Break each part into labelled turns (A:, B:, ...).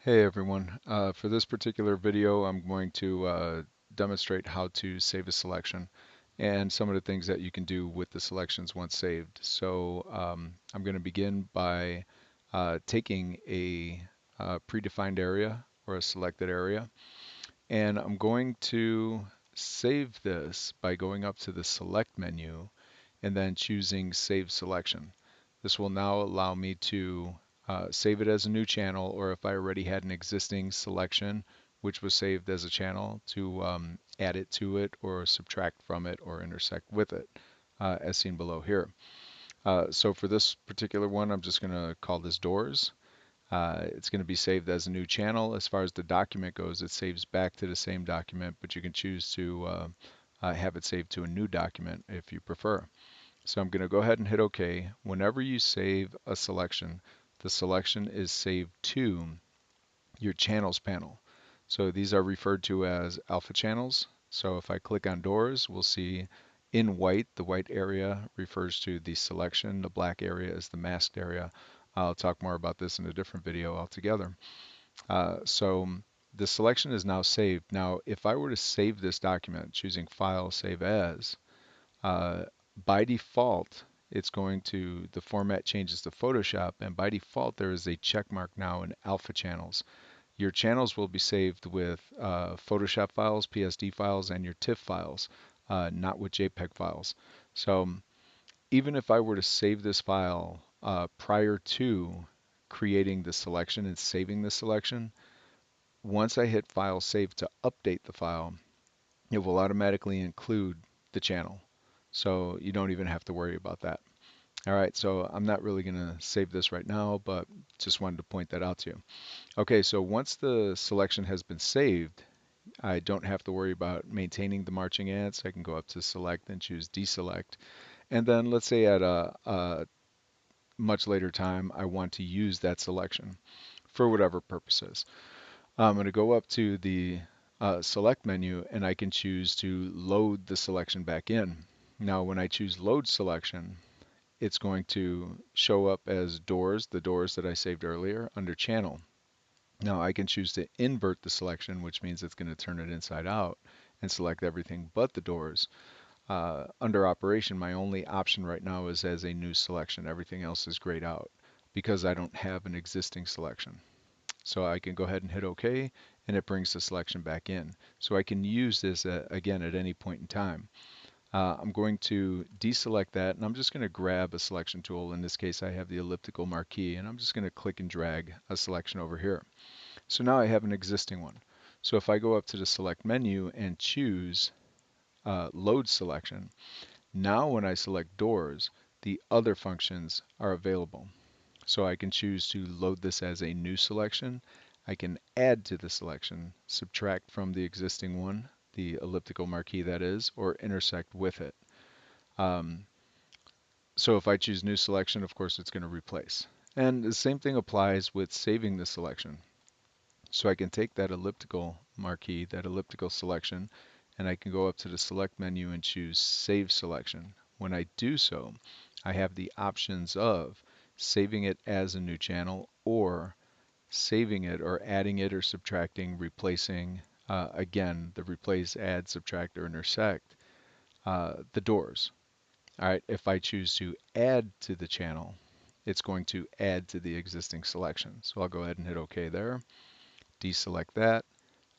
A: Hey everyone, for this particular video I'm going to demonstrate how to save a selection and some of the things that you can do with the selections once saved. I'm going to begin by taking a predefined area or a selected area, and I'm going to save this by going up to the select menu and then choosing Save Selection. This will now allow me to save it as a new channel, or if I already had an existing selection which was saved as a channel, to add it to it or subtract from it or intersect with it, as seen below here. So for this particular one, I'm just going to call this Doors. It's going to be saved as a new channel. As far as the document goes, it saves back to the same document, but you can choose to have it saved to a new document if you prefer. So I'm going to go ahead and hit OK. Whenever you save a selection, the selection is saved to your channels panel. So these are referred to as alpha channels. So if I click on Doors, we'll see in white, the white area refers to the selection, the black area is the masked area. I'll talk more about this in a different video altogether. So the selection is now saved. Now, if I were to save this document, choosing File, Save As, uh, by default, the format changes to Photoshop, and by default, there is a check mark now in alpha channels. Your channels will be saved with Photoshop files, PSD files, and your TIFF files, not with JPEG files. So even if I were to save this file prior to creating the selection and saving the selection, once I hit File Save to update the file, it will automatically include the channel. So you don't even have to worry about that. All right, so I'm not really going to save this right now, but just wanted to point that out to you. Okay, so once the selection has been saved, I don't have to worry about maintaining the marching ants. I can go up to select and choose deselect. And then let's say at a much later time, I want to use that selection for whatever purposes. I'm going to go up to the select menu and I can choose to load the selection back in. Now, when I choose load selection, it's going to show up as doors, the doors that I saved earlier, under channel. Now I can choose to invert the selection, which means it's going to turn it inside out and select everything but the doors. Under operation, my only option right now is as a new selection. Everything else is grayed out because I don't have an existing selection. So I can go ahead and hit OK, and it brings the selection back in. So I can use this again at any point in time. I'm going to deselect that, and I'm just going to grab a selection tool. In this case, I have the elliptical marquee, and I'm just going to click and drag a selection over here. So now I have an existing one. So if I go up to the select menu and choose load selection, now when I select doors, the other functions are available. So I can choose to load this as a new selection. I can add to the selection, subtract from the existing one, the elliptical marquee that is, or intersect with it. Um, so if I choose new selection, of course, it's going to replace. And the same thing applies with saving the selection. So I can take that elliptical marquee, that elliptical selection, and I can go up to the select menu and choose Save Selection. When I do so, I have the options of saving it as a new channel or saving it or adding it or subtracting, replacing, again, the replace, add, subtract, or intersect, the doors. All right, if I choose to add to the channel, it's going to add to the existing selection. So I'll go ahead and hit OK there. Deselect that.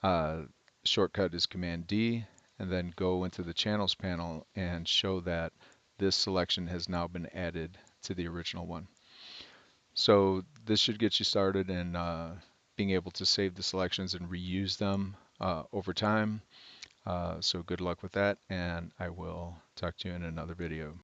A: Uh, Shortcut is Command D, and then go into the channels panel and show that this selection has now been added to the original one. So this should get you started in being able to save the selections and reuse them over time. So good luck with that, and I will talk to you in another video.